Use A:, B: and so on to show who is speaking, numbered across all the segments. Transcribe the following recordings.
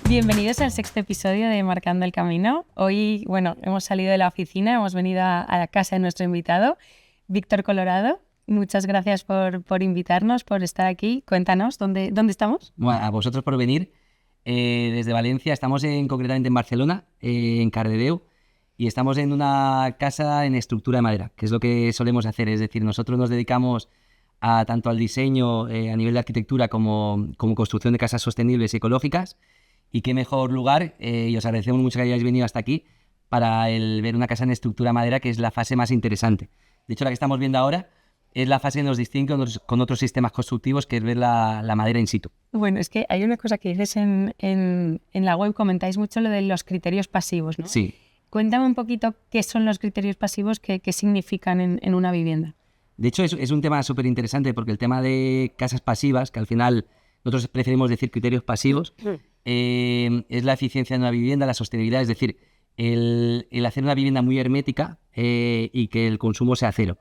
A: Bienvenidos al sexto episodio de Marcando el Camino. Hoy, hemos salido de la oficina, hemos venido a la casa de nuestro invitado, Víctor Colorado. Muchas gracias por invitarnos, por estar aquí. Cuéntanos, ¿dónde estamos?
B: Bueno, a vosotros por venir. Desde Valencia, estamos concretamente en Barcelona, en Cardedeu, y estamos en una casa en estructura de madera, que es lo que solemos hacer. Es decir, nosotros nos dedicamos tanto al diseño a nivel de arquitectura como construcción de casas sostenibles y ecológicas. Y qué mejor lugar, y os agradecemos mucho que hayáis venido hasta aquí para ver una casa en estructura de madera, que es la fase más interesante. De hecho, la que estamos viendo ahora es la fase que nos distingue con otros sistemas constructivos, que es ver la madera in situ.
A: Bueno, es que hay una cosa que dices en la web, comentáis mucho lo de los criterios pasivos, ¿no?
B: Sí.
A: Cuéntame un poquito qué son los criterios pasivos, qué significan en una vivienda.
B: De hecho, es un tema súper interesante porque el tema de casas pasivas, que al final nosotros preferimos decir criterios pasivos, es la eficiencia de una vivienda, la sostenibilidad, es decir, el hacer una vivienda muy hermética y que el consumo sea cero.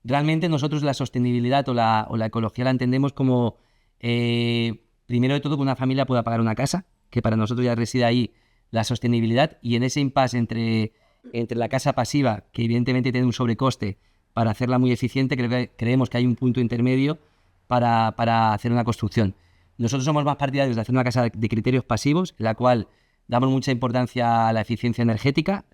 B: Realmente nosotros la sostenibilidad o la ecología la entendemos como, primero de todo, que una familia pueda pagar una casa, que para nosotros ya reside ahí la sostenibilidad, y en ese impasse entre la casa pasiva, que evidentemente tiene un sobrecoste, para hacerla muy eficiente, creemos que hay un punto intermedio para hacer una construcción. Nosotros somos más partidarios de hacer una casa de criterios pasivos, en la cual damos mucha importancia a la eficiencia energética,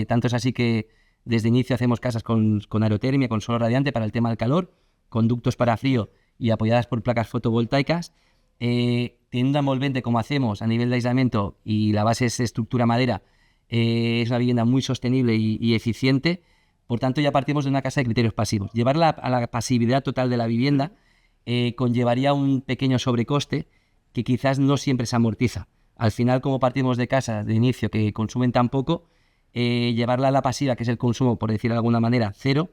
B: tanto es así que desde inicio hacemos casas con aerotermia, con suelo radiante para el tema del calor, conductos para frío y apoyadas por placas fotovoltaicas, teniendo una envolvente como hacemos a nivel de aislamiento y la base es estructura madera, es una vivienda muy sostenible y eficiente. Por tanto, ya partimos de una casa de criterios pasivos. Llevarla a la pasividad total de la vivienda conllevaría un pequeño sobrecoste que quizás no siempre se amortiza. Al final, como partimos de casas de inicio que consumen tan poco, llevarla a la pasiva, que es el consumo, por decirlo de alguna manera, cero,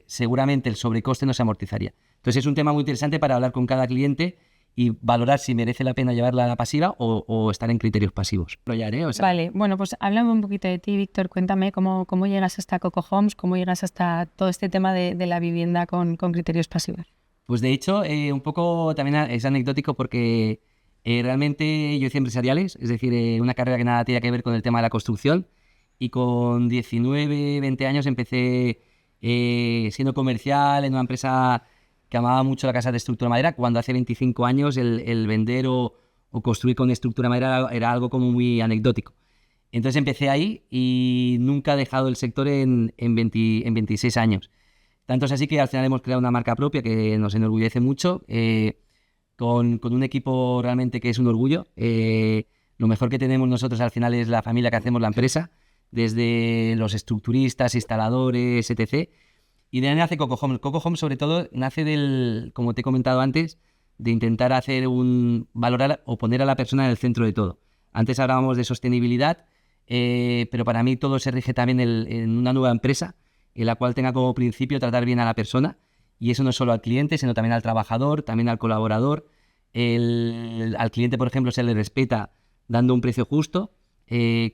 B: seguramente el sobrecoste no se amortizaría. Entonces es un tema muy interesante para hablar con cada cliente y valorar si merece la pena llevarla a la pasiva o estar en criterios pasivos.
A: Vale, bueno, pues háblame un poquito de ti, Víctor. Cuéntame cómo llegas hasta Coco Homes, cómo llegas hasta todo este tema de la vivienda con criterios pasivos.
B: Pues de hecho, un poco también es anecdótico porque realmente yo hice empresariales, es decir, una carrera que nada tenía que ver con el tema de la construcción, y con 19, 20 años empecé siendo comercial en una empresa que amaba mucho la casa de estructura de madera, cuando hace 25 años el vender o construir con estructura de madera era algo como muy anecdótico. Entonces empecé ahí y nunca he dejado el sector en 26 años. Tanto es así que al final hemos creado una marca propia que nos enorgullece mucho, con un equipo realmente que es un orgullo. Lo mejor que tenemos nosotros al final es la familia que hacemos la empresa, desde los estructuristas, instaladores, etc. Y de ahí nace Coco Homes. Coco Homes sobre todo nace como te he comentado antes, de intentar valorar o poner a la persona en el centro de todo. Antes hablábamos de sostenibilidad, pero para mí todo se rige también en una nueva empresa, en la cual tenga como principio tratar bien a la persona, y eso no solo al cliente, sino también al trabajador, también al colaborador. Al cliente, por ejemplo, se le respeta dando un precio justo.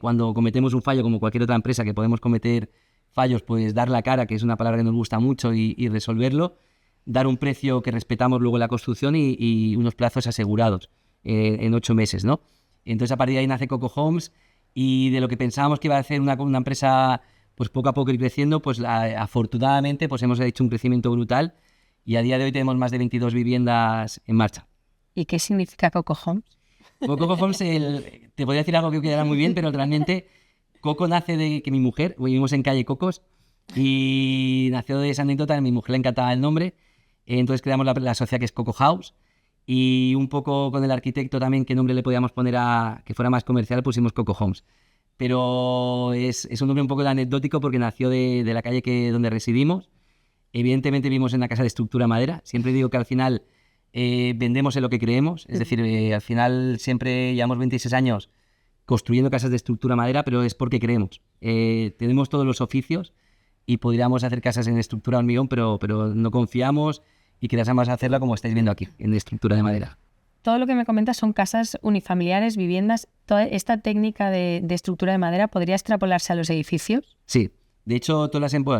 B: Cuando cometemos un fallo, como cualquier otra empresa que podemos cometer fallos, pues dar la cara, que es una palabra que nos gusta mucho, y resolverlo, dar un precio que respetamos luego en la construcción y unos plazos asegurados en 8 meses, ¿no? Entonces a partir de ahí nace Coco Homes, y de lo que pensábamos que iba a hacer una empresa pues poco a poco ir creciendo, pues afortunadamente pues hemos hecho un crecimiento brutal, y a día de hoy tenemos más de 22 viviendas en marcha.
A: ¿Y qué significa Coco Homes?
B: Coco Homes, te podría decir algo que quedara muy bien, pero realmente Coco nace de que mi mujer, vivimos en calle Cocos, y nació de esa anécdota. A mi mujer le encantaba el nombre, entonces creamos la sociedad que es Coco House, y un poco con el arquitecto también qué nombre le podíamos poner que fuera más comercial, pusimos Coco Homes. Pero es un nombre un poco anecdótico porque nació de la calle donde residimos. Evidentemente vivimos en una casa de estructura madera. Siempre digo que al final vendemos en lo que creemos. Es decir, al final siempre llevamos 26 años construyendo casas de estructura madera, pero es porque creemos. Tenemos todos los oficios y podríamos hacer casas en estructura hormigón, pero no confiamos y queremos hacerla como estáis viendo aquí, en estructura de madera.
A: Todo lo que me comentas son casas unifamiliares, viviendas. ¿Toda esta técnica de estructura de madera podría extrapolarse a los edificios?
B: Sí. De hecho,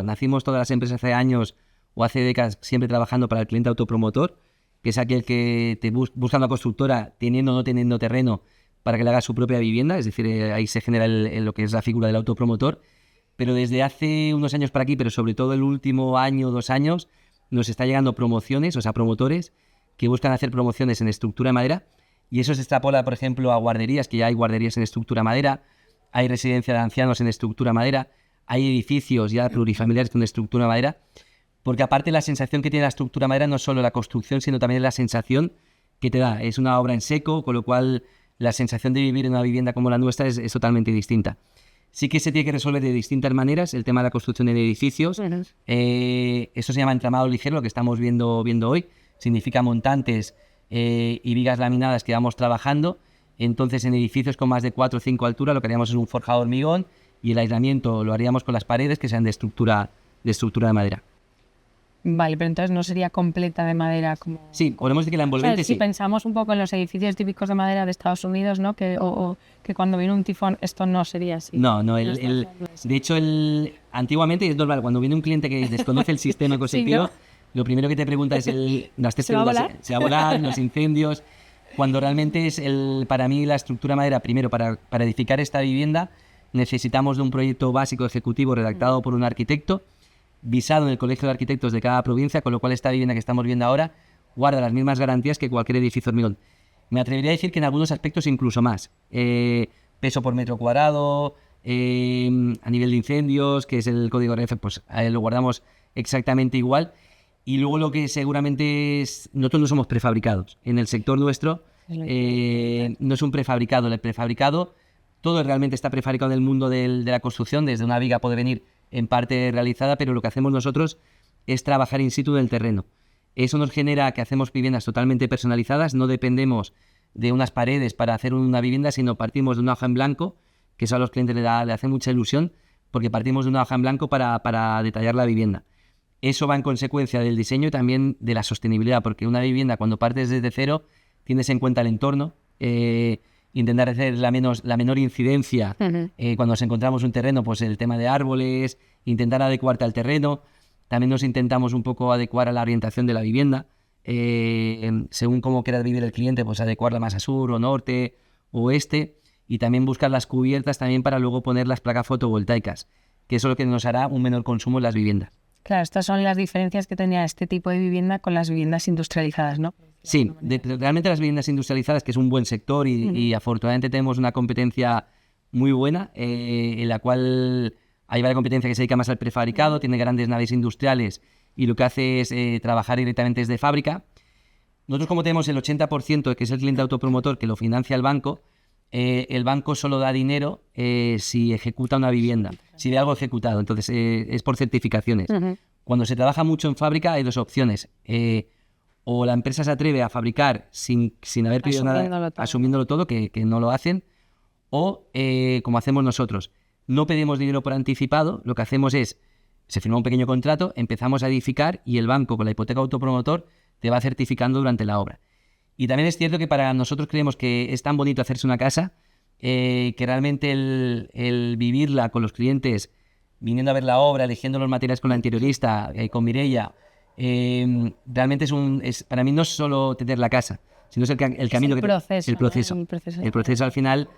B: nacimos todas las empresas hace años o hace décadas siempre trabajando para el cliente autopromotor, que es aquel que te busca una constructora, teniendo o no teniendo terreno, para que le haga su propia vivienda, es decir, ahí se genera lo que es la figura del autopromotor, pero desde hace unos años para aquí, pero sobre todo el último año, 2 años, nos está llegando promociones, o sea, promotores que buscan hacer promociones en estructura de madera, y eso se extrapola, por ejemplo, a guarderías, que ya hay guarderías en estructura de madera, hay residencia de ancianos en estructura de madera, hay edificios ya plurifamiliares con estructura de madera, porque aparte la sensación que tiene la estructura de madera no es solo la construcción, sino también la sensación que te da. Es una obra en seco, con lo cual la sensación de vivir en una vivienda como la nuestra es totalmente distinta. Sí que se tiene que resolver de distintas maneras el tema de la construcción de edificios. Eso se llama entramado ligero, lo que estamos viendo hoy. Significa montantes y vigas laminadas que vamos trabajando. Entonces, en edificios con más de 4 o 5 alturas, lo que haríamos es un forjado de hormigón y el aislamiento lo haríamos con las paredes que sean de estructura de madera.
A: Vale, pero entonces no sería completa de madera como...
B: Sí, podemos decir que la envolvente
A: Si
B: sí.
A: pensamos un poco en los edificios típicos de madera de Estados Unidos, ¿no? Que cuando viene un tifón esto no sería así.
B: No, de hecho, antiguamente es normal, cuando viene un cliente que desconoce el sistema ecosistemo,
A: Sí, ¿no?
B: Lo primero que te pregunta es
A: ¿Se va a volar?
B: Se va a volar, los incendios, cuando realmente es para mí la estructura de madera, primero para edificar esta vivienda necesitamos de un proyecto básico ejecutivo redactado por un arquitecto, visado en el Colegio de Arquitectos de cada provincia, con lo cual esta vivienda que estamos viendo ahora guarda las mismas garantías que cualquier edificio hormigón. Me atrevería a decir que en algunos aspectos incluso más. Peso por metro cuadrado, a nivel de incendios, que es el código RF, pues lo guardamos exactamente igual. Y luego lo que seguramente es... Nosotros no somos prefabricados. En el sector nuestro no es un prefabricado. El prefabricado, todo realmente está prefabricado en el mundo de la construcción. Desde una viga puede venir en parte realizada, pero lo que hacemos nosotros es trabajar in situ en el terreno. Eso nos genera que hacemos viviendas totalmente personalizadas, no dependemos de unas paredes para hacer una vivienda, sino partimos de una hoja en blanco, que eso a los clientes le hace mucha ilusión, porque partimos de una hoja en blanco para detallar la vivienda. Eso va en consecuencia del diseño y también de la sostenibilidad, porque una vivienda cuando partes desde cero tienes en cuenta el entorno, intentar hacer la menor incidencia. Cuando nos encontramos un terreno, pues el tema de árboles, intentar adecuarte al terreno. También nos intentamos un poco adecuar a la orientación de la vivienda, según cómo quiera vivir el cliente, pues adecuarla más a sur o norte o este, y también buscar las cubiertas también para luego poner las placas fotovoltaicas, que eso es lo que nos hará un menor consumo en las viviendas.
A: Claro, estas son las diferencias que tenía este tipo de vivienda con las viviendas industrializadas, ¿no?
B: Sí, realmente las viviendas industrializadas, que es un buen sector y afortunadamente tenemos una competencia muy buena, en la cual hay varias competencia que se dedica más al prefabricado, tiene grandes naves industriales y lo que hace es trabajar directamente desde fábrica. Nosotros, como tenemos el 80%, que es el cliente autopromotor, que lo financia el banco solo da dinero si ejecuta una vivienda, si ve algo ejecutado. Entonces, es por certificaciones. Cuando se trabaja mucho en fábrica hay dos opciones. O la empresa se atreve a fabricar sin haber pedido nada, asumiéndolo todo, que no lo hacen, o como hacemos nosotros. No pedimos dinero por anticipado, lo que hacemos es, se firma un pequeño contrato, empezamos a edificar y el banco con la hipoteca autopromotor te va certificando durante la obra. Y también es cierto que para nosotros creemos que es tan bonito hacerse una casa que realmente el vivirla con los clientes, viniendo a ver la obra, eligiendo los materiales con la interiorista, con Mireia, realmente para mí no es solo tener la casa, sino es el camino. El proceso al final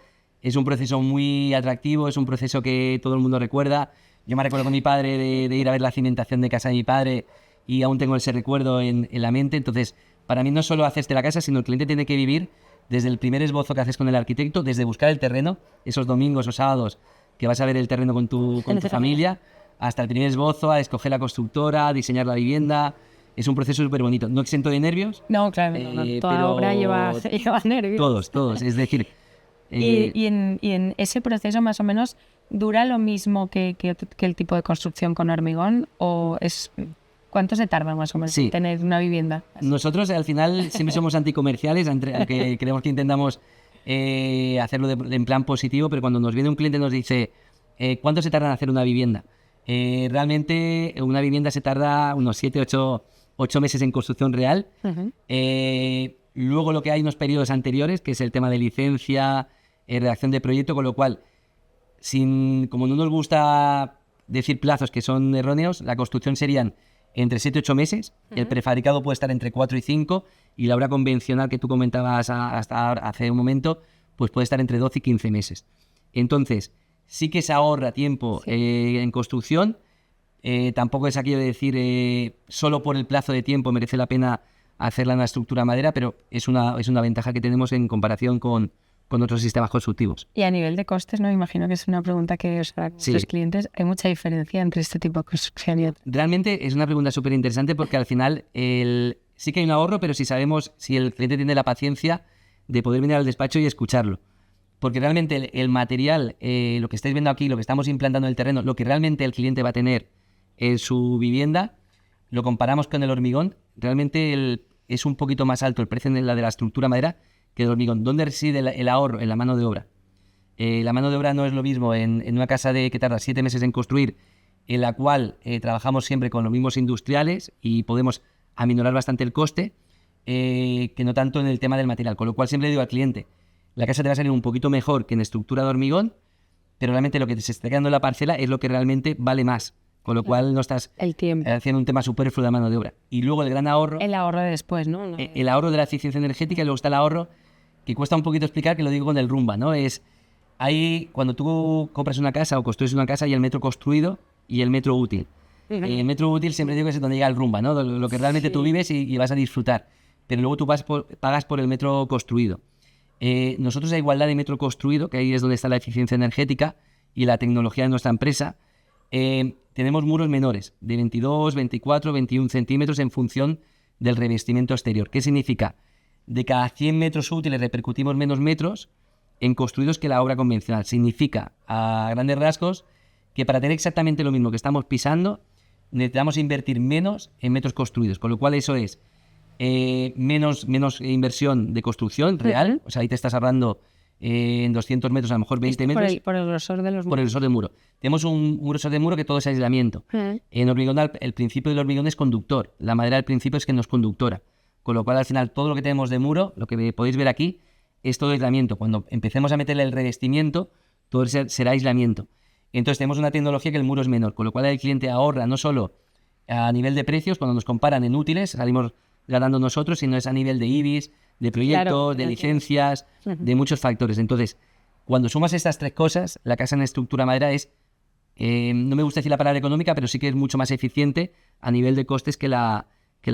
B: es un proceso muy atractivo, es un proceso que todo el mundo recuerda. Yo me recuerdo con mi padre de ir a ver la cimentación de casa de mi padre y aún tengo ese recuerdo en la mente. Entonces, para mí no solo hacerte la casa, sino el cliente tiene que vivir desde el primer esbozo que haces con el arquitecto, desde buscar el terreno, esos domingos o sábados que vas a ver el terreno con tu familia, hasta el primer esbozo, a escoger la constructora, a diseñar la vivienda. Es un proceso súper bonito. No exento de nervios.
A: No, claro, toda obra lleva nervios.
B: Todos. Es decir...
A: Y en ese proceso más o menos dura lo mismo que el tipo de construcción con hormigón, o es... ¿Cuánto se tarda más o menos en tener una vivienda?
B: Nosotros al final siempre somos anticomerciales, aunque creemos que intentamos hacerlo en plan positivo, pero cuando nos viene un cliente y nos dice ¿cuánto se tarda en hacer una vivienda? Realmente una vivienda se tarda unos 7, 8 meses en construcción real. Luego lo que hay unos periodos anteriores, que es el tema de licencia, redacción de proyecto, con lo cual, como no nos gusta decir plazos que son erróneos, la construcción serían entre 7 y 8 meses, el prefabricado puede estar entre 4 y 5, y la obra convencional que tú comentabas hasta hace un momento pues puede estar entre 12 y 15 meses. Entonces, sí que se ahorra tiempo en construcción. Tampoco es aquello de decir solo por el plazo de tiempo merece la pena hacerla en una estructura madera, pero es una ventaja que tenemos en comparación con otros sistemas constructivos.
A: Y a nivel de costes, no me imagino que es una pregunta que os harán los clientes. ¿Hay mucha diferencia entre este tipo de construcción y otro?
B: Realmente es una pregunta súper interesante porque al final sí que hay un ahorro, pero si el cliente tiene la paciencia de poder venir al despacho y escucharlo. Porque realmente el material, lo que estáis viendo aquí, lo que estamos implantando en el terreno, lo que realmente el cliente va a tener en su vivienda, lo comparamos con el hormigón, realmente es un poquito más alto el precio de la estructura madera que el hormigón. ¿Dónde reside el ahorro? En la mano de obra. La mano de obra no es lo mismo en una casa que tarda 7 meses en construir, en la cual trabajamos siempre con los mismos industriales y podemos aminorar bastante el coste, que no tanto en el tema del material. Con lo cual siempre digo al cliente, la casa te va a salir un poquito mejor que en estructura de hormigón, pero realmente lo que te se está quedando en la parcela es lo que realmente vale más. Con lo cual no estás haciendo un tema superfluo de mano de obra. Y luego el gran ahorro...
A: El ahorro de después, ¿no?
B: El ahorro de la eficiencia energética, y luego está el ahorro que cuesta un poquito explicar, que lo digo con el Rumba, ¿no? Cuando tú compras una casa o construyes una casa, hay el metro construido y el metro útil. El metro útil siempre digo que es donde llega el Rumba, ¿no? Lo que realmente tú vives y vas a disfrutar. Pero luego tú pagas por el metro construido. Nosotros, a igualdad de metro construido, que ahí es donde está la eficiencia energética y la tecnología de nuestra empresa, tenemos muros menores, de 22, 24, 21 centímetros en función del revestimiento exterior. ¿Qué significa? De cada 100 metros útiles repercutimos menos metros en construidos que la obra convencional. Significa, a grandes rasgos, que para tener exactamente lo mismo que estamos pisando, necesitamos invertir menos en metros construidos, con lo cual eso es menos inversión de construcción real, o sea, ahí te estás ahorrando en 200 metros, a lo mejor 20 metros.
A: Por el grosor de los muros.
B: Por el grosor del muro. Tenemos un grosor de muro que todo es aislamiento. En hormigón, el principio del hormigón es conductor. La madera al principio es que no es conductora. Con lo cual, al final, todo lo que tenemos de muro, lo que podéis ver aquí, es todo aislamiento. Cuando empecemos a meterle el revestimiento, todo será aislamiento. Entonces, tenemos una tecnología que el muro es menor, con lo cual el cliente ahorra no solo a nivel de precios, cuando nos comparan en útiles, salimos ganando nosotros, sino es a nivel de IBIs, de proyectos, de licencias, de muchos factores. Entonces, cuando sumas estas tres cosas, la casa en estructura madera es, no me gusta decir la palabra económica, pero sí que es mucho más eficiente a nivel de costes que la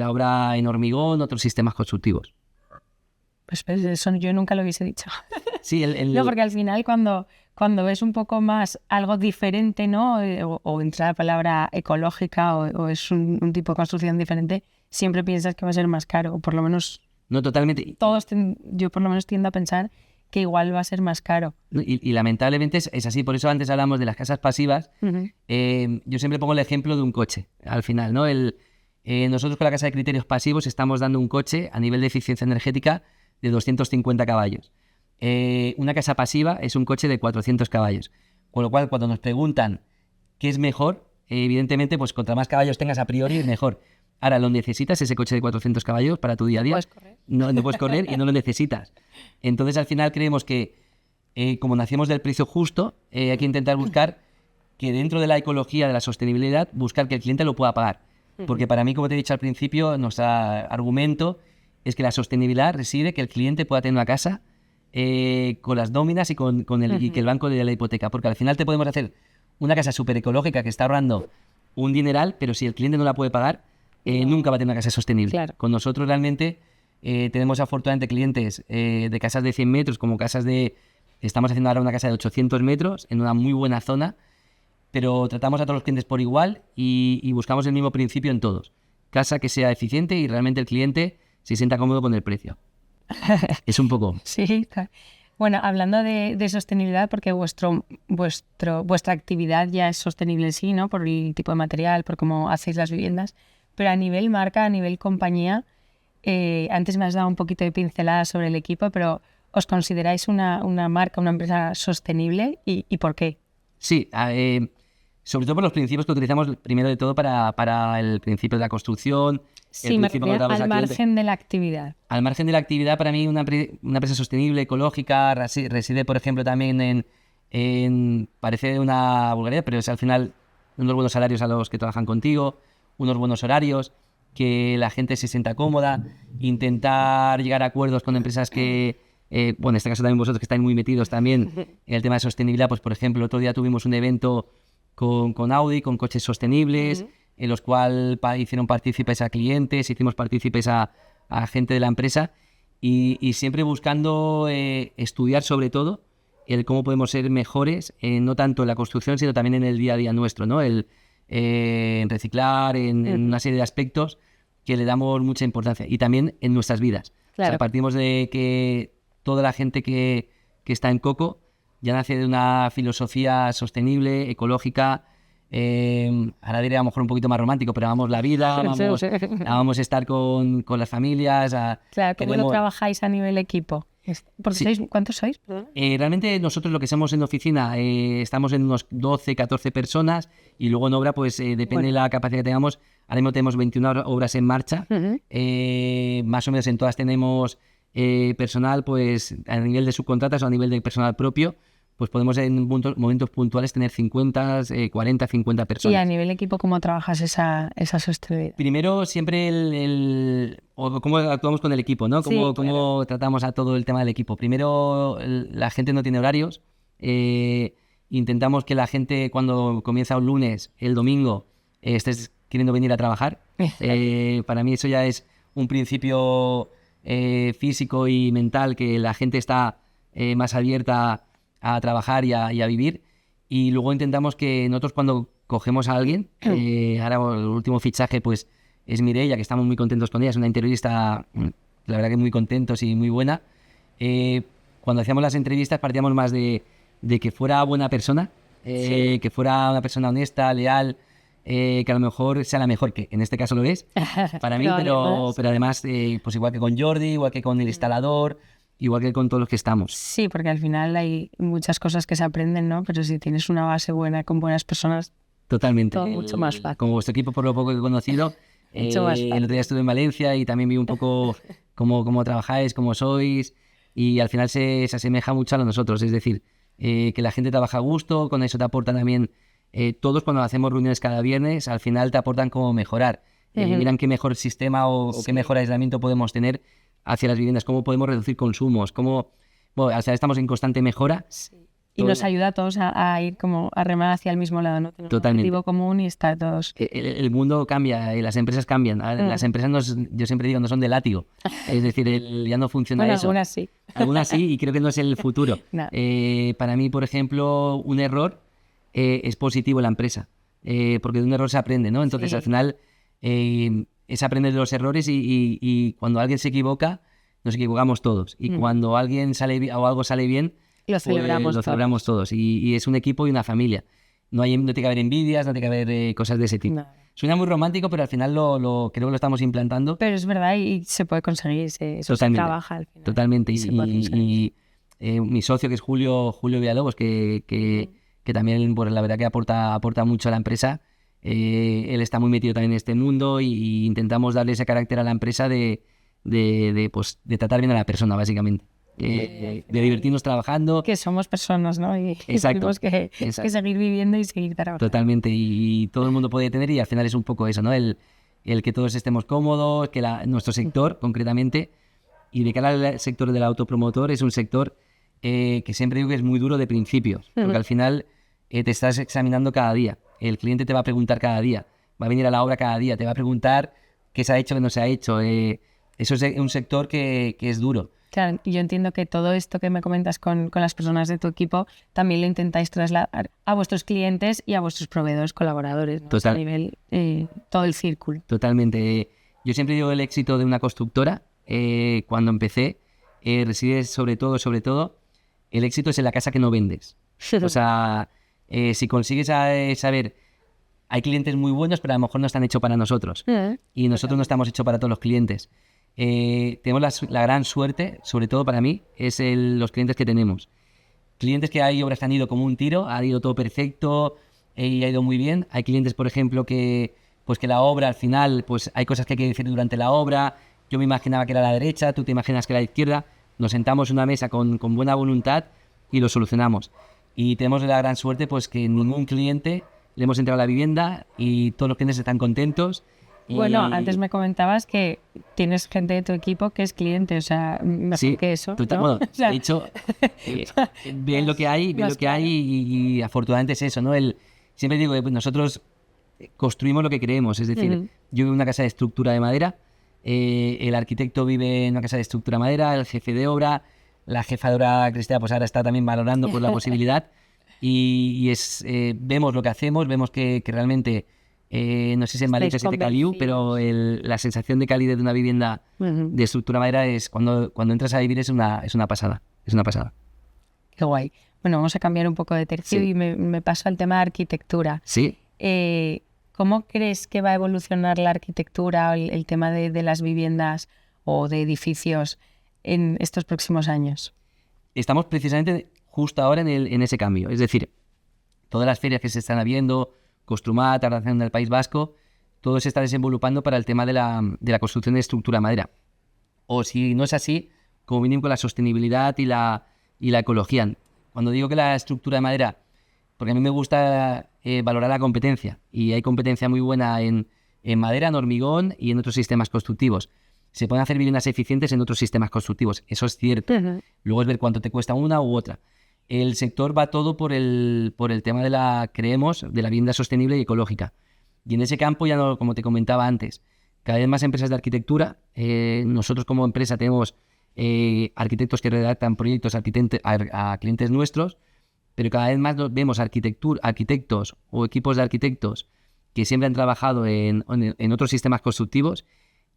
B: obra en hormigón, otros sistemas constructivos.
A: Pues eso yo nunca lo hubiese dicho.
B: Sí,
A: No, porque al final cuando ves un poco más algo diferente, ¿no? O entra la palabra ecológica o es un tipo de construcción diferente, siempre piensas que va a ser más caro, o por lo menos...
B: No, totalmente.
A: Yo por lo menos tiendo a pensar que igual va a ser más caro.
B: Y lamentablemente es así, por eso antes hablamos de las casas pasivas. Yo siempre pongo el ejemplo de un coche, al final, ¿no? Nosotros con la casa de criterios pasivos estamos dando un coche a nivel de eficiencia energética de 250 caballos. Una casa pasiva es un coche de 400 caballos. Con lo cual, cuando nos preguntan qué es mejor, evidentemente, pues contra más caballos tengas a priori es mejor. Ahora, ¿lo necesitas ese coche de 400 caballos para tu día a día?
A: ¿Puedes correr?
B: No puedes correr y no lo necesitas. Entonces, al final creemos que, como nacemos del precio justo, hay que intentar buscar que dentro de la ecología, de la sostenibilidad, buscar que el cliente lo pueda pagar. Porque para mí, como te he dicho al principio, nuestro argumento es que la sostenibilidad reside que el cliente pueda tener una casa con las nóminas y y que el banco le dé la hipoteca. Porque al final te podemos hacer una casa súper ecológica que está ahorrando un dineral, pero si el cliente no la puede pagar, nunca va a tener una casa sostenible.
A: Claro.
B: Con nosotros realmente tenemos afortunadamente clientes de casas de 100 metros como casas de... Estamos haciendo ahora una casa de 800 metros en una muy buena zona, pero tratamos a todos los clientes por igual y buscamos el mismo principio en todos. Casa que sea eficiente y realmente el cliente se sienta cómodo con el precio. Es un poco...
A: Sí, bueno, hablando de sostenibilidad, porque vuestra actividad ya es sostenible en sí, ¿no? Por el tipo de material, por cómo hacéis las viviendas, pero a nivel marca, a nivel compañía, antes me has dado un poquito de pincelada sobre el equipo, pero ¿os consideráis una marca, una empresa sostenible y por qué?
B: Sí, sobre todo por los principios que utilizamos primero de todo para el principio de la construcción.
A: Sí, me refiero al margen de la actividad.
B: Al margen de la actividad, para mí una empresa sostenible, ecológica, reside, por ejemplo, también parece una vulgaridad, pero es al final unos buenos salarios a los que trabajan contigo, unos buenos horarios, que la gente se sienta cómoda, intentar llegar a acuerdos con empresas que bueno, en este caso también vosotros que estáis muy metidos también en el tema de sostenibilidad, pues por ejemplo, el otro día tuvimos un evento con Audi, con coches sostenibles, en los cuales hicieron partícipes a clientes, hicimos partícipes a gente de la empresa y siempre buscando estudiar sobre todo el cómo podemos ser mejores, no tanto en la construcción, sino también en el día a día nuestro, ¿no? En reciclar, en una serie de aspectos que le damos mucha importancia. Y también en nuestras vidas.
A: Claro.
B: O sea, partimos de que toda la gente que está en Coco ya nace de una filosofía sostenible, ecológica, ahora diré a lo mejor un poquito más romántico, pero amamos la vida, amamos estar con las familias.
A: Claro, ¿cómo lo trabajáis a nivel equipo? Porque
B: Sí.
A: ¿Cuántos sois?
B: Realmente nosotros lo que somos en oficina estamos en unos 12, 14 personas y luego en obra pues depende de la capacidad que tengamos. Ahora mismo tenemos 21 obras en marcha, más o menos en todas tenemos personal pues a nivel de subcontratas o a nivel de personal propio, pues podemos en momentos puntuales tener 50, 40, 50 personas.
A: Y a nivel equipo, ¿cómo trabajas esa sostenibilidad?
B: Primero, siempre o cómo actuamos con el equipo, ¿no? Cómo tratamos a todo el tema del equipo. Primero, la gente no tiene horarios. Intentamos que la gente, cuando comienza un lunes, el domingo, estés queriendo venir a trabajar. Para mí eso ya es un principio físico y mental, que la gente está más abierta a trabajar y a vivir. Y luego intentamos que nosotros cuando cogemos a alguien, ahora el último fichaje pues es Mireia, que estamos muy contentos con ella, es una interiorista, la verdad que muy contentos y muy buena. Cuando hacíamos las entrevistas partíamos más de que fuera buena persona, que fuera una persona honesta, leal, que a lo mejor sea la mejor, que en este caso lo es para mí, pero además pues igual que con Jordi, igual que con el instalador, igual que con todos los que estamos.
A: Sí, porque al final hay muchas cosas que se aprenden, ¿no? Pero si tienes una base buena con buenas personas,
B: totalmente.
A: Todo mucho más fácil.
B: Como vuestro equipo, por lo poco que he conocido,
A: Mucho más fácil.
B: el otro día estuve en Valencia y también vi un poco cómo trabajáis, cómo sois, y al final se asemeja mucho a nosotros. Es decir, que la gente trabaja a gusto, con eso te aportan también, todos cuando hacemos reuniones cada viernes, al final te aportan cómo mejorar. Miran qué mejor sistema o qué mejor aislamiento podemos tener hacia las viviendas, cómo podemos reducir consumos, bueno, al final estamos en constante mejora.
A: Sí. Y nos ayuda a todos a ir como a remar hacia el mismo lado, ¿no? Tener
B: Totalmente.
A: un objetivo común y estar todos...
B: El mundo cambia y las empresas cambian. Las empresas, yo siempre digo, no son de látigo. Es decir, ya no funciona
A: Bueno,
B: eso.
A: algunas sí.
B: Algunas sí, y creo que no es el futuro.
A: No.
B: Para mí, por ejemplo, un error es positivo en la empresa, porque de un error se aprende, ¿no? Entonces, al final, es aprender de los errores y cuando alguien se equivoca, nos equivocamos todos. Y cuando alguien o algo sale bien,
A: Lo
B: celebramos todos. Y es un equipo y una familia. No tiene que haber envidias, no tiene que haber cosas de ese tipo.
A: No.
B: Suena muy romántico, pero al final creo que lo estamos implantando.
A: Pero es verdad y se puede conseguir, eso se trabaja al final.
B: Totalmente.
A: Y
B: mi socio, que es Julio Villalobos, que también pues, la verdad que aporta mucho a la empresa. Él está muy metido también en este mundo y intentamos darle ese carácter a la empresa de tratar bien a la persona, básicamente. De divertirnos trabajando.
A: Que somos personas, ¿no? Y tenemos que seguir viviendo y seguir trabajando.
B: Totalmente, y todo el mundo puede tener, y al final es un poco eso, ¿no? El que todos estemos cómodos, que nuestro sector, concretamente, y de cara al sector del autopromotor, es un sector que siempre digo que es muy duro de principios, porque al final te estás examinando cada día, el cliente te va a preguntar cada día, va a venir a la obra cada día, te va a preguntar qué se ha hecho, qué no se ha hecho. Eso es un sector que es duro.
A: Claro, y yo entiendo que todo esto que me comentas con las personas de tu equipo también lo intentáis trasladar a vuestros clientes y a vuestros proveedores, colaboradores, ¿no?
B: Total.
A: A nivel, todo el círculo.
B: Totalmente. Yo siempre digo el éxito de una constructora, cuando empecé, reside sobre todo, el éxito es en la casa que no vendes. O sea, si consigues saber, hay clientes muy buenos, pero a lo mejor no están hechos para nosotros. Y nosotros no estamos hechos para todos los clientes. Tenemos la gran suerte, sobre todo para mí, es los clientes que tenemos. Clientes que hay obras que han ido como un tiro, ha ido todo perfecto y ha ido muy bien. Hay clientes, por ejemplo, que la obra al final, pues hay cosas que hay que decir durante la obra. Yo me imaginaba que era a la derecha, tú te imaginas que era a la izquierda. Nos sentamos en una mesa con buena voluntad y lo solucionamos. Y tenemos la gran suerte pues que ningún cliente le hemos entregado la vivienda y todos los clientes están contentos
A: Bueno, antes me comentabas que tienes gente de tu equipo que es cliente, o sea, mejor
B: Sí,
A: que eso, ¿no?
B: bueno,
A: O sea,
B: de hecho, ven lo que hay, y afortunadamente es eso, ¿no? Siempre digo que pues, nosotros construimos lo que creemos, es decir, yo vivo en una casa de estructura de madera, el arquitecto vive en una casa de estructura de madera, el jefe de obra, la jefa de obra, Cristina, pues ahora está también valorando por la posibilidad vemos lo que hacemos, vemos que realmente, no sé si en Madrid
A: Estáis
B: se dice Caliu, pero la sensación de calidez de una vivienda de estructura de madera es cuando entras a vivir es una pasada, es una pasada.
A: Qué guay. Bueno, vamos a cambiar un poco de tercio y me paso al tema de arquitectura.
B: Sí.
A: ¿Cómo crees que va a evolucionar la arquitectura o el tema de las viviendas o de edificios en estos próximos años?
B: Estamos precisamente justo ahora en ese cambio. Es decir, todas las ferias que se están habiendo, Construmat, Artesanía del País Vasco, todo se está desenvolupando para el tema de la construcción de estructura de madera. O si no es así, como mínimo con la sostenibilidad y la ecología. Cuando digo que la estructura de madera, porque a mí me gusta valorar la competencia, y hay competencia muy buena en madera, en hormigón y en otros sistemas constructivos. Se pueden hacer viviendas eficientes en otros sistemas constructivos, eso es cierto. Luego es ver cuánto te cuesta una u otra. El sector va todo por el tema de la vivienda sostenible y ecológica. Y en ese campo, ya no, como te comentaba antes, cada vez más empresas de arquitectura. Nosotros como empresa tenemos arquitectos que redactan proyectos a clientes nuestros, pero cada vez más vemos arquitectos o equipos de arquitectos que siempre han trabajado en otros sistemas constructivos,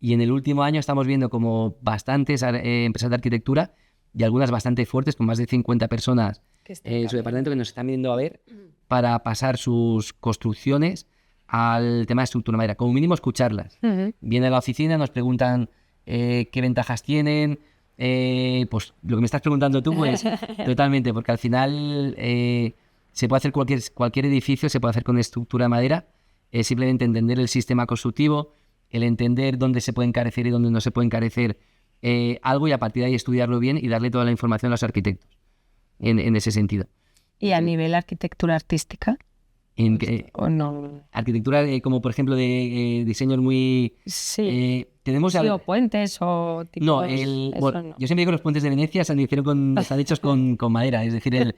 B: y en el último año estamos viendo como bastantes empresas de arquitectura y algunas bastante fuertes, con más de 50 personas en su departamento, que nos están viendo a ver para pasar sus construcciones al tema de estructura de madera. Como mínimo escucharlas. Vienen a la oficina, nos preguntan qué ventajas tienen. Pues lo que me estás preguntando tú, pues totalmente, porque al final se puede hacer cualquier edificio, se puede hacer con estructura de madera. Simplemente entender el sistema constructivo, el entender dónde se puede encarecer y dónde no se puede encarecer algo, y a partir de ahí estudiarlo bien y darle toda la información a los arquitectos en ese sentido.
A: ¿Y a nivel arquitectura artística? ¿O no?
B: Arquitectura como por ejemplo de diseños muy...
A: Sí,
B: tenemos
A: o puentes o tipos...
B: No, yo siempre digo que los puentes de Venecia están hechos con madera, es decir...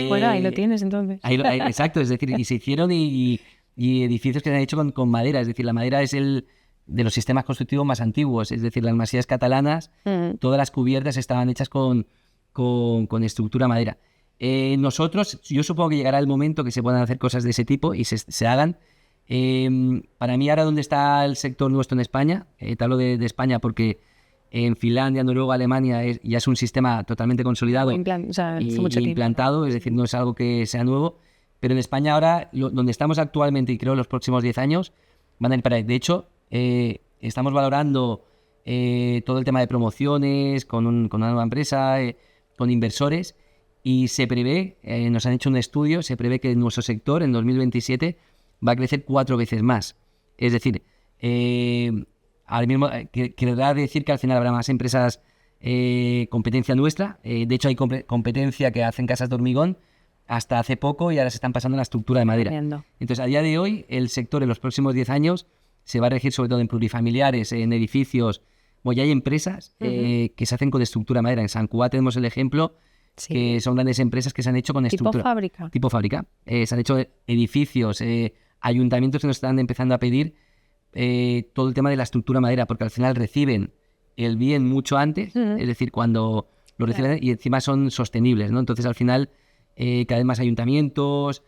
A: bueno, ahí lo tienes entonces.
B: Exacto, es decir, y se hicieron y edificios que se han hecho con madera, es decir, la madera es de los sistemas constructivos más antiguos, es decir, las masías catalanas, todas las cubiertas estaban hechas con estructura madera. Yo supongo que llegará el momento que se puedan hacer cosas de ese tipo y se hagan. Para mí ahora donde está el sector nuestro en España, te hablo de España porque en Finlandia, Noruega, Alemania ya es un sistema totalmente consolidado y implantado, es decir, no es algo que sea nuevo, pero en España ahora, donde estamos actualmente y creo los próximos 10 años, van a ir para ahí. De hecho, estamos valorando todo el tema de promociones con una nueva empresa, con inversores, y se prevé, nos han hecho un estudio, se prevé que nuestro sector en 2027 va a crecer 4 veces más. Es decir, ahora mismo querrá decir que al final habrá más empresas competencia nuestra. De hecho, hay competencia que hacen casas de hormigón hasta hace poco y ahora se están pasando a la estructura de madera. Entonces, a día de hoy, el sector en los próximos 10 años se va a regir sobre todo en plurifamiliares, en edificios. Bueno, ya hay empresas que se hacen con estructura de madera. En Sant Cugat tenemos el ejemplo, que son grandes empresas que se han hecho con estructura. Tipo fábrica. Se han hecho edificios, ayuntamientos que nos están empezando a pedir todo el tema de la estructura de madera, porque al final reciben el bien mucho antes, es decir, cuando lo reciben, y encima son sostenibles, ¿no? Entonces, al final, cada vez más ayuntamientos,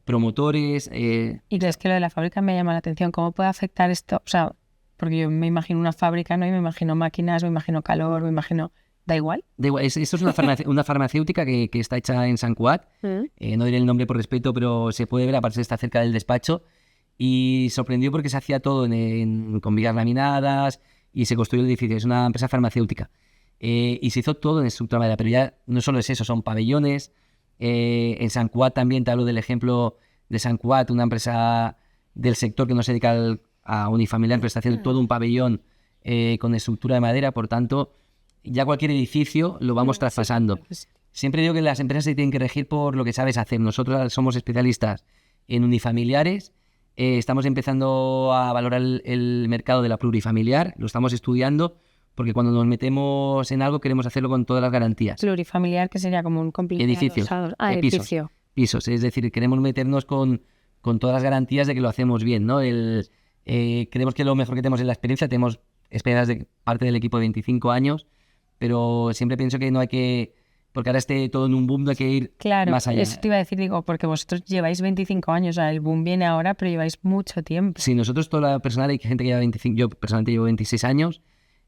B: promotores...
A: Y es que lo de la fábrica me llama la atención. ¿Cómo puede afectar esto? O sea, porque yo me imagino una fábrica, ¿no? Y me imagino máquinas, me imagino calor, me imagino... ¿Da igual?
B: Esto es una farmacéutica que está hecha en Sant Cugat. No diré el nombre por respeto, pero se puede ver, aparte está cerca del despacho. Y sorprendió porque se hacía todo con vigas laminadas y se construyó el edificio. Es una empresa farmacéutica. Y se hizo todo en estructura de madera. Pero ya no solo es eso, son pabellones. En Sant Cugat también te hablo del ejemplo de Sant Cugat, una empresa del sector que no se dedica a unifamiliar, pero está haciendo todo un pabellón con estructura de madera. Por tanto, ya cualquier edificio lo vamos traspasando. Siempre digo que las empresas se tienen que regir por lo que sabes hacer. Nosotros somos especialistas en unifamiliares, Estamos empezando a valorar el mercado de la plurifamiliar, lo estamos estudiando, porque cuando nos metemos en algo queremos hacerlo con todas las garantías.
A: Plurifamiliar, que sería como un complicado.
B: Edificios.
A: Edificio.
B: Pisos, es decir, queremos meternos con todas las garantías de que lo hacemos bien, ¿no? Creemos que lo mejor que tenemos es la experiencia, tenemos experiencias de parte del equipo de 25 años, pero siempre pienso que no hay que, porque ahora esté todo en un boom, no hay que ir más allá.
A: Eso te iba a decir, digo, porque vosotros lleváis 25 años, o sea, el boom viene ahora, pero lleváis mucho tiempo.
B: Sí, nosotros toda la personal, hay gente que lleva 25, yo personalmente llevo 26 años,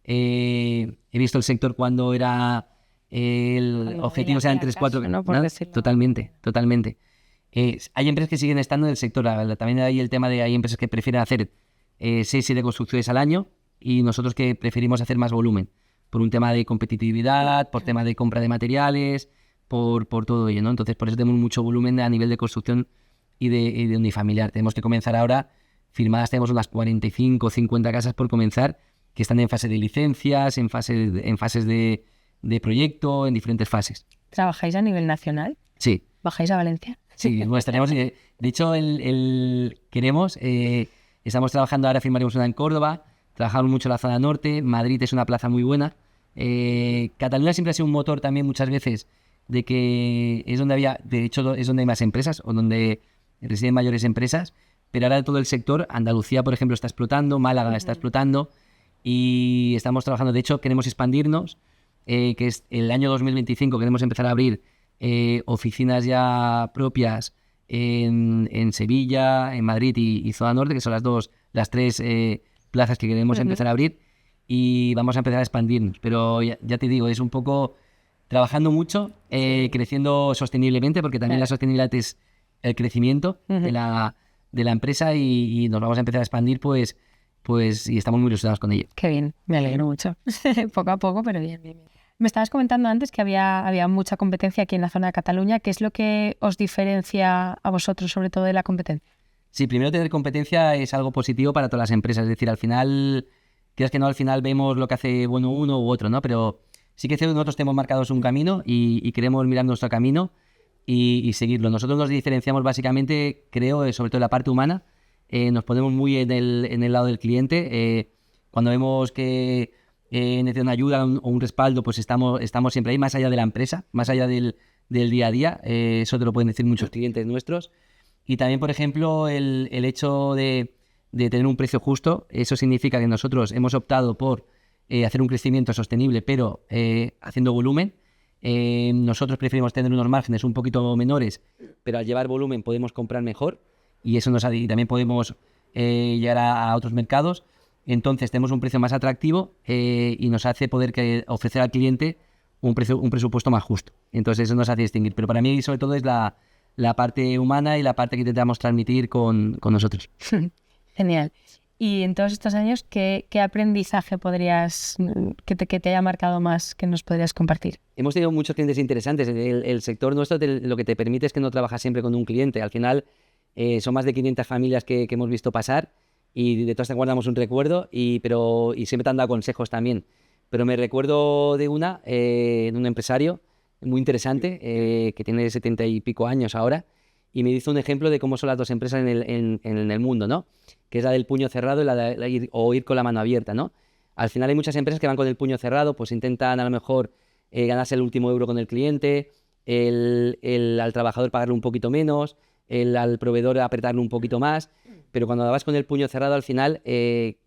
B: he visto el sector cuando era el objetivo eran 3-4,
A: ¿no?
B: Totalmente. Hay empresas que siguen estando en el sector, también hay el tema de hay empresas que prefieren hacer 6-7 construcciones al año y nosotros que preferimos hacer más volumen, por un tema de competitividad, por tema de compra de materiales, por todo ello, ¿no? Entonces por eso tenemos mucho volumen a nivel de construcción y de unifamiliar. Tenemos que comenzar ahora, firmadas tenemos unas 45 o 50 casas por comenzar, que están en fase de licencias, en fases de proyecto, en diferentes fases.
A: ¿Trabajáis a nivel nacional?
B: Sí.
A: ¿Bajáis a Valencia?
B: Sí, pues tenemos, de hecho, queremos, estamos trabajando ahora, firmaremos una en Córdoba, trabajamos mucho en la zona norte, Madrid es una plaza muy buena, Cataluña siempre ha sido un motor también muchas veces de que es donde había, de hecho es donde hay más empresas o donde residen mayores empresas, pero ahora todo el sector, Andalucía por ejemplo está explotando, Málaga está explotando y estamos trabajando, de hecho queremos expandirnos, que es el año 2025 queremos empezar a abrir oficinas ya propias en Sevilla, en Madrid y zona norte, que son las tres plazas que queremos empezar a abrir y vamos a empezar a expandirnos. Pero ya te digo, es un poco trabajando mucho, creciendo sosteniblemente, porque también la sostenibilidad es el crecimiento de la empresa y nos vamos a empezar a expandir pues y estamos muy ilusionados con ello.
A: Qué bien, me alegro mucho. Poco a poco, pero bien. Me estabas comentando antes que había mucha competencia aquí en la zona de Cataluña. ¿Qué es lo que os diferencia a vosotros sobre todo de la competencia?
B: Sí, primero tener competencia es algo positivo para todas las empresas. Es decir, al final, quieras que no, al final vemos lo que hace bueno uno u otro, ¿no? Pero sí que nosotros tenemos marcados un camino y queremos mirar nuestro camino y seguirlo. Nosotros nos diferenciamos básicamente, creo, sobre todo en la parte humana. Nos ponemos muy en el lado del cliente. Cuando vemos que necesita una ayuda o un respaldo, pues estamos siempre ahí, más allá de la empresa, más allá del día a día. Eso te lo pueden decir muchos clientes nuestros. Y también, por ejemplo, el hecho de tener un precio justo, eso significa que nosotros hemos optado por hacer un crecimiento sostenible, pero haciendo volumen. Nosotros preferimos tener unos márgenes un poquito menores, pero al llevar volumen podemos comprar mejor y eso y también podemos llegar a otros mercados. Entonces tenemos un precio más atractivo y nos hace poder ofrecer al cliente un presupuesto más justo. Entonces eso nos hace distinguir. Pero para mí sobre todo es la parte humana y la parte que intentamos transmitir con nosotros.
A: Genial. Y en todos estos años, ¿qué aprendizaje que te haya marcado más que nos podrías compartir?
B: Hemos tenido muchos clientes interesantes. El sector nuestro lo que te permite es que no trabajas siempre con un cliente. Al final son más de 500 familias que hemos visto pasar y de todas te guardamos un recuerdo y siempre te han dado consejos también. Pero me recuerdo de un empresario muy interesante que tiene 70 y pico años ahora y me hizo un ejemplo de cómo son las dos empresas en el mundo, ¿no? Que es la del puño cerrado y o ir con la mano abierta, ¿no? Al final hay muchas empresas que van con el puño cerrado, pues intentan a lo mejor ganarse el último euro con el cliente, al trabajador pagarle un poquito menos, al proveedor apretarle un poquito más, pero cuando vas con el puño cerrado al final,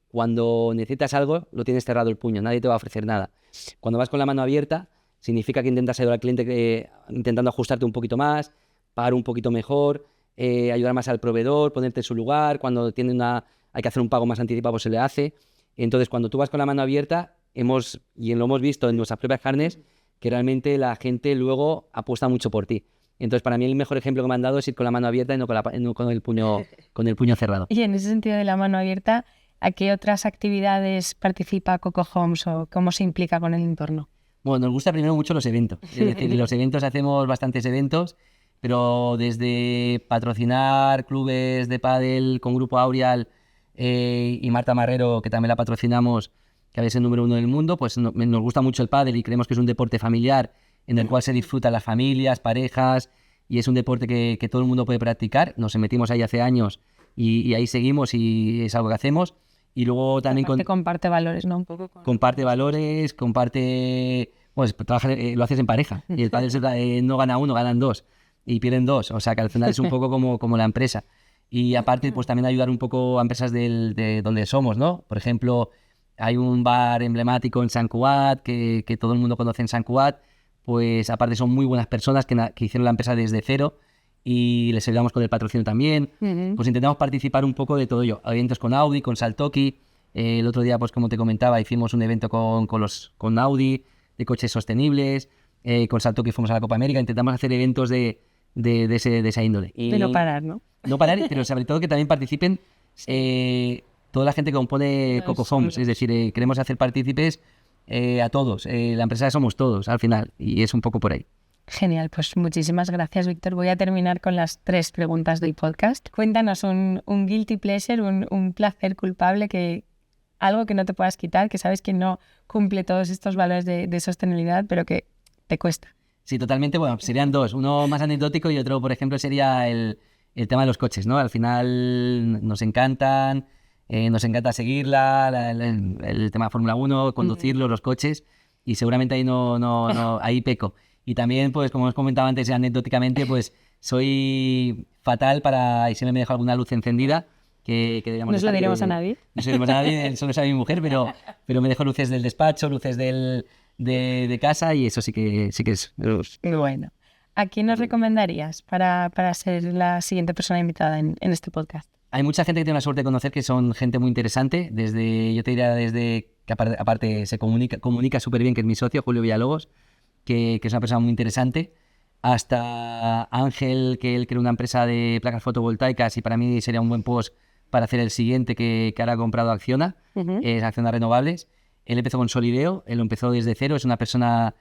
B: cuando necesitas algo, lo tienes cerrado el puño, nadie te va a ofrecer nada. Cuando vas con la mano abierta, significa que intentas ayudar al cliente intentando ajustarte un poquito más, pagar un poquito mejor, ayudar más al proveedor, ponerte en su lugar, cuando hay que hacer un pago más anticipado, pues se le hace. Entonces, cuando tú vas con la mano abierta, lo hemos visto en nuestras propias carnes, que realmente la gente luego apuesta mucho por ti. Entonces, para mí el mejor ejemplo que me han dado es ir con la mano abierta y no con el puño cerrado.
A: Y en ese sentido de la mano abierta, ¿a qué otras actividades participa Coco Homes o cómo se implica con el entorno?
B: Bueno, nos gusta primero mucho los eventos. Es decir, los eventos hacemos bastantes eventos, pero desde patrocinar clubes de pádel con Grupo Aureal y Marta Marrero, que también la patrocinamos, que es el número 1 del mundo, pues nos gusta mucho el pádel y creemos que es un deporte familiar en el cual se disfrutan las familias, parejas, y es un deporte que todo el mundo puede practicar. Nos metimos ahí hace años y ahí seguimos y es algo que hacemos. Y luego también
A: comparte valores, ¿no? Un poco
B: comparte valores, comparte... Pues lo haces en pareja. Y el pádel no gana uno, ganan dos. Y pierden dos. O sea que al final es un poco como la empresa. Y aparte, pues también ayudar un poco a empresas de donde somos, ¿no? Por ejemplo, hay un bar emblemático en Sant Cugat que todo el mundo conoce en Sant Cugat. Pues aparte son muy buenas personas que hicieron la empresa desde cero y les ayudamos con el patrocinio también. Pues intentamos participar un poco de todo ello. Eventos con Audi, con Saltoki. El otro día, pues como te comentaba, hicimos un evento con Audi de coches sostenibles. Con Saltoki fuimos a la Copa América. Intentamos hacer eventos de esa índole.
A: De no parar, ¿no?
B: No parar, pero sobre todo que también participen toda la gente que compone Coco Homes. Es decir, queremos hacer partícipes a todos. La empresa somos todos al final y es un poco por ahí.
A: Genial, pues muchísimas gracias, Víctor. Voy a terminar con las 3 preguntas del podcast. Cuéntanos un guilty pleasure, un placer culpable, algo que no te puedas quitar, que sabes que no cumple todos estos valores de sostenibilidad, pero que te cuesta.
B: Sí, totalmente. Bueno, serían 2. Uno más anecdótico y otro, por ejemplo, sería el tema de los coches, ¿no? Al final nos encantan, nos encanta seguirla, el tema de Fórmula 1, conducirlos, los coches, y seguramente ahí ahí peco. Y también, pues como os comentaba antes, anecdóticamente, pues soy fatal y siempre me dejo alguna luz encendida. Que
A: no se lo diremos a nadie.
B: No se lo diremos a nadie, solo sabe mi mujer, pero me dejo luces del despacho, luces de casa y eso sí que es.
A: Bueno, ¿a quién nos recomendarías para ser la siguiente persona invitada en este podcast?
B: Hay mucha gente que tiene la suerte de conocer que son gente muy interesante, yo te diría desde que aparte se comunica súper bien, que es mi socio, Julio Villalobos, que es una persona muy interesante, hasta Ángel, que él creó una empresa de placas fotovoltaicas y para mí sería un buen post para hacer el siguiente, que ahora ha comprado Acciona, es Acciona Renovables. Él empezó con Solideo, él lo empezó desde cero, es una persona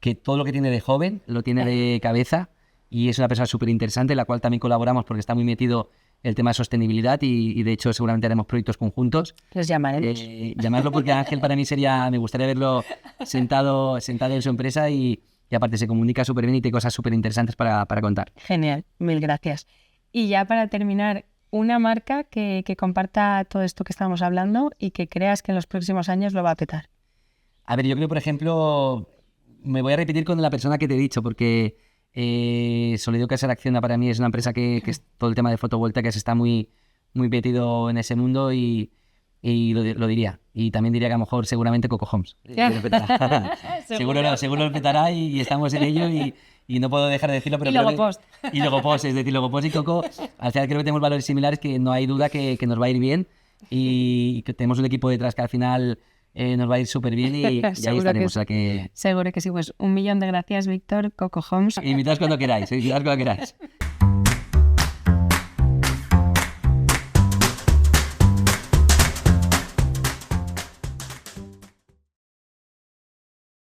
B: que todo lo que tiene de joven lo tiene de cabeza y es una persona súper interesante, la cual también colaboramos porque está muy metido el tema de sostenibilidad y de hecho seguramente haremos proyectos conjuntos.
A: Les llamaremos.
B: Llamarlo porque Ángel para mí me gustaría verlo sentado en su empresa y aparte se comunica súper bien y tiene cosas súper interesantes para contar.
A: Genial, mil gracias. Y ya para terminar, una marca que comparta todo esto que estamos hablando y que creas que en los próximos años lo va a petar.
B: A ver, yo creo, por ejemplo, me voy a repetir con la persona que te he dicho porque Solideo Casar Acciona para mí es una empresa que es todo el tema de fotovoltaicas está muy, muy metido en ese mundo y lo diría. Y también diría que a lo mejor seguramente Coco Homes. Seguro lo petará y estamos en ello y no puedo dejar de decirlo. Pero
A: y Logopost.
B: Y Logopost, es decir, Logopost y Coco, al final creo que tenemos valores similares que no hay duda que nos va a ir bien y que tenemos un equipo detrás que al final nos va a ir súper bien y ahí estaremos.
A: Seguro que sí. Pues 1.000.000 de gracias, Víctor. Coco Homes.
B: Invitaos cuando queráis.